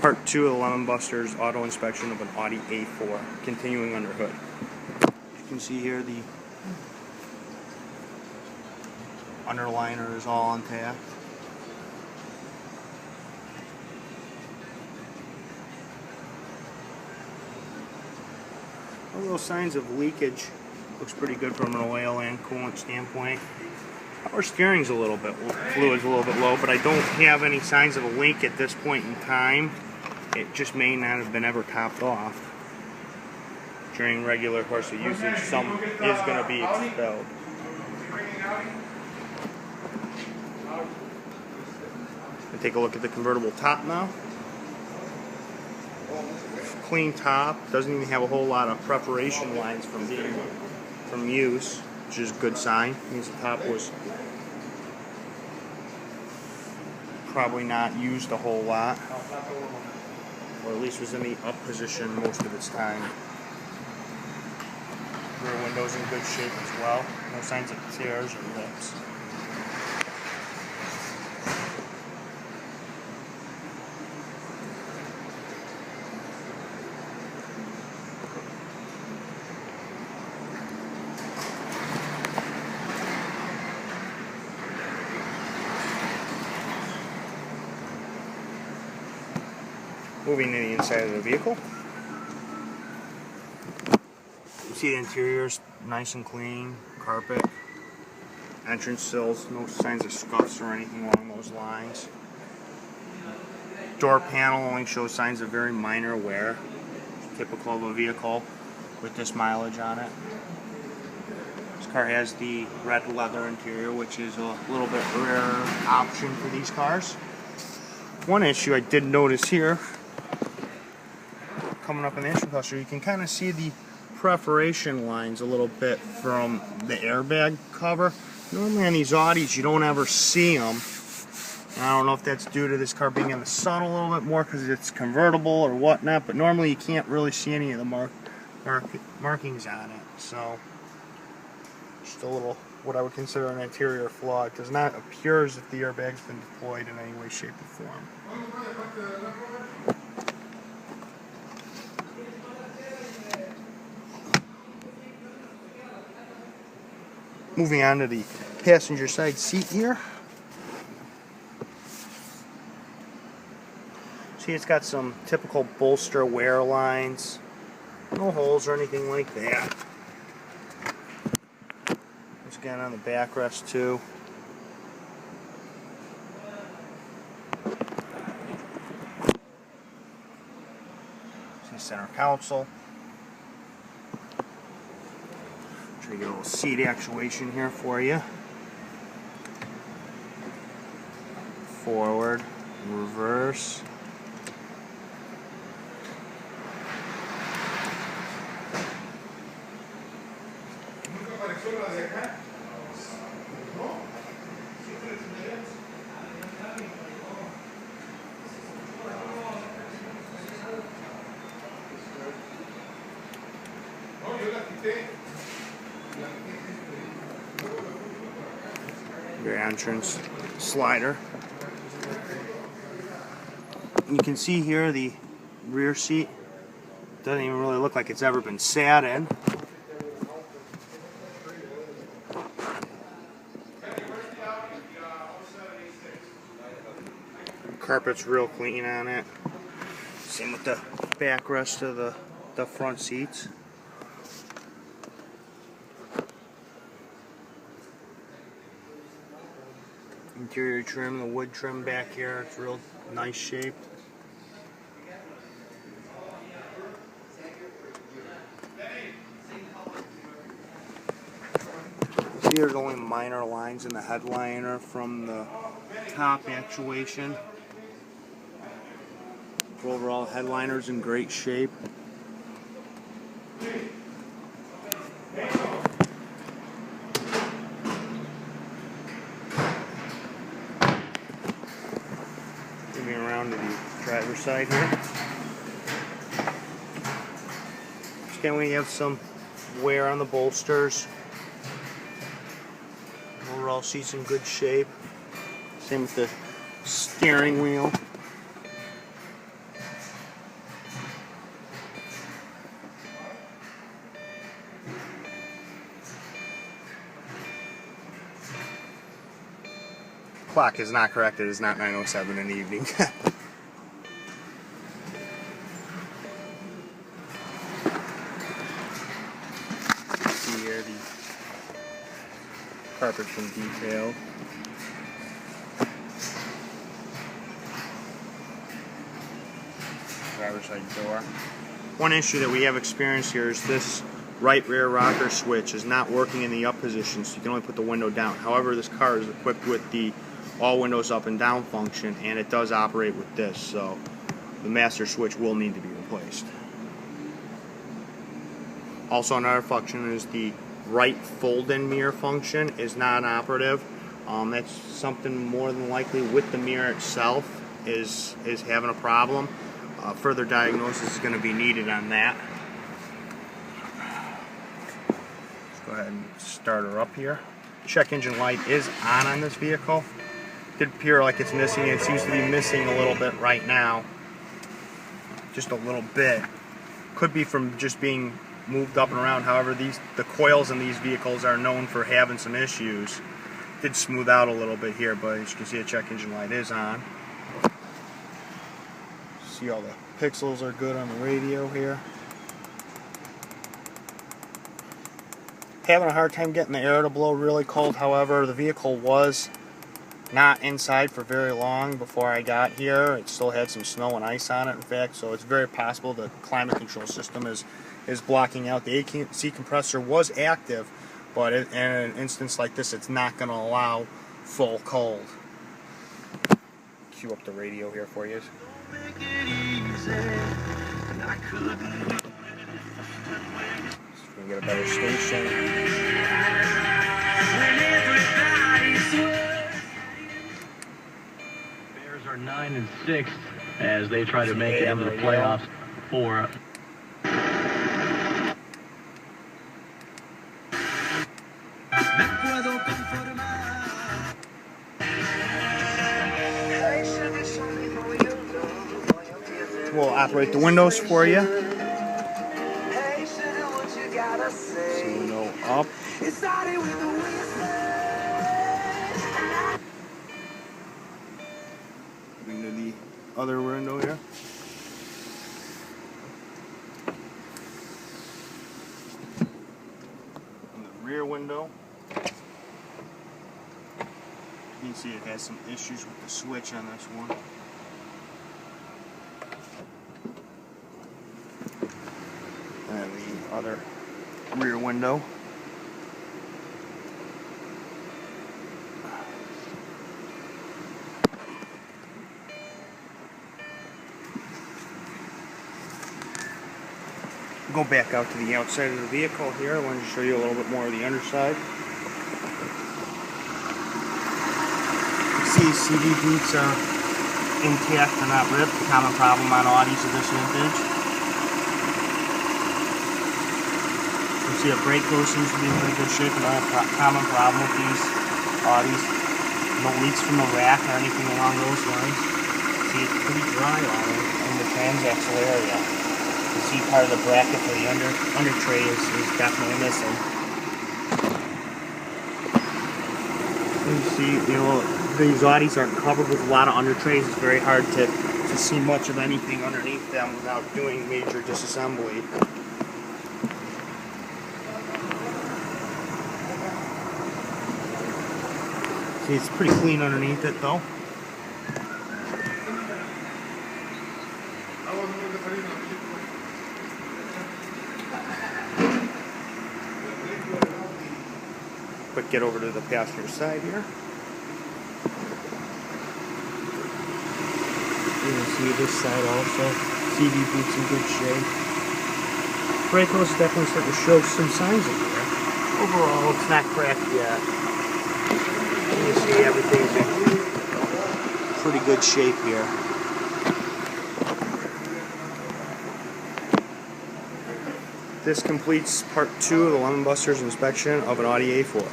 Part 2 of the Lemonbuster's auto inspection of an Audi A4, continuing under hood. You can see here the underliner is all intact. No real signs of leakage. Looks pretty good from an oil and coolant standpoint. Power steering's a little bit, fluid's a little bit low, but I don't have any signs of a leak at this point in time. It just may not have been ever topped off. During regular course of usage, some is going to be expelled. We'll take a look at the convertible top now. Clean top, doesn't even have a whole lot of perforation lines from use, which is a good sign. Means the top was probably not used a whole lot, or at least was in the up position most of its time. Rear window's in good shape as well. No signs of tears or rips. Moving to the inside of the vehicle. You see the interior's nice and clean, carpet, entrance sills, no signs of scuffs or anything along those lines. Door panel only shows signs of very minor wear, typical of a vehicle with this mileage on it. This car has the red leather interior, which is a little bit rare option for these cars. One issue I did notice here, coming up in the entry cluster, you can kind of see the perforation lines a little bit from the airbag cover. Normally on these Audis you don't ever see them. And I don't know if that's due to this car being in the sun a little bit more because it's convertible or whatnot, but normally you can't really see any of the markings on it. So just a little, what I would consider an interior flaw. It does not appear as if the airbag's been deployed in any way, shape, or form. Moving on to the passenger side seat here. See, it's got some typical bolster wear lines. No holes or anything like that. Once again on the backrest too. See center console. Try to get a little seat actuation here for you. Forward, reverse. Your entrance slider. You can see here the rear seat doesn't even really look like it's ever been sat in. Carpet's real clean on it. Same with the backrest of the front seats. Interior trim, the wood trim back here, it's real nice shape. See, there's only minor lines in the headliner from the top actuation. Overall, headliner's in great shape. Moving around to the driver's side here. Again, we have some wear on the bolsters. Overall, seat's in good shape. Same with the steering wheel. Clock is not correct. It is not 9:07 in the evening. See here the carpet's been detailed. Driver's side door. One issue that we have experienced here is this right rear rocker switch is not working in the up position, so you can only put the window down. However, this car is equipped with the all windows up and down function, and it does operate with this, so the master switch will need to be replaced. Also, another function is the right fold-in mirror function is non-operative. That's something more than likely with the mirror itself is having a problem. Further diagnosis is going to be needed on that. Let's go ahead and start her up here. Check engine light is on this vehicle. It did appear like it's missing. It seems to be missing a little bit right now. Just a little bit. Could be from just being moved up and around. However, the coils in these vehicles are known for having some issues. Did smooth out a little bit here, but as you can see, the check engine light is on. See all the pixels are good on the radio here. Having a hard time getting the air to blow really cold. However, the vehicle was not inside for very long before I got here. It still had some snow and ice on it, in fact, so it's very possible the climate control system is blocking out. The AC compressor was active, but in an instance like this, it's not going to allow full cold. Cue up the radio here for you. So we can get a better station. Bears are 9-6 as they try to make it into the playoffs for. We'll operate the windows for you. So window up. Moving to the other window here. And the rear window. You can see it has some issues with the switch on this one. And the other rear window. Go back out to the outside of the vehicle here. I wanted to show you a little bit more of the underside. You see CD boots are intact, they're not ripped. A common problem on Audis of this vintage. You see a brake go seems to be in pretty good shape. Another common problem with these Audis. No leaks from the rack or anything along those lines. See, it's pretty dry all in the transaxle area. You see part of the bracket for the under tray is definitely missing. You see, these Audis are covered with a lot of under trays. It's very hard to see much of anything underneath them without doing major disassembly. See, it's pretty clean underneath it though. Quick get over to the passenger side here. You can see this side also. CD boots in good shape. Brake hose is definitely starting to show some signs of wear. Overall, it's not cracked yet. You can see everything's in pretty good shape here. This completes part 2 of the Lemonbuster's inspection of an Audi A4.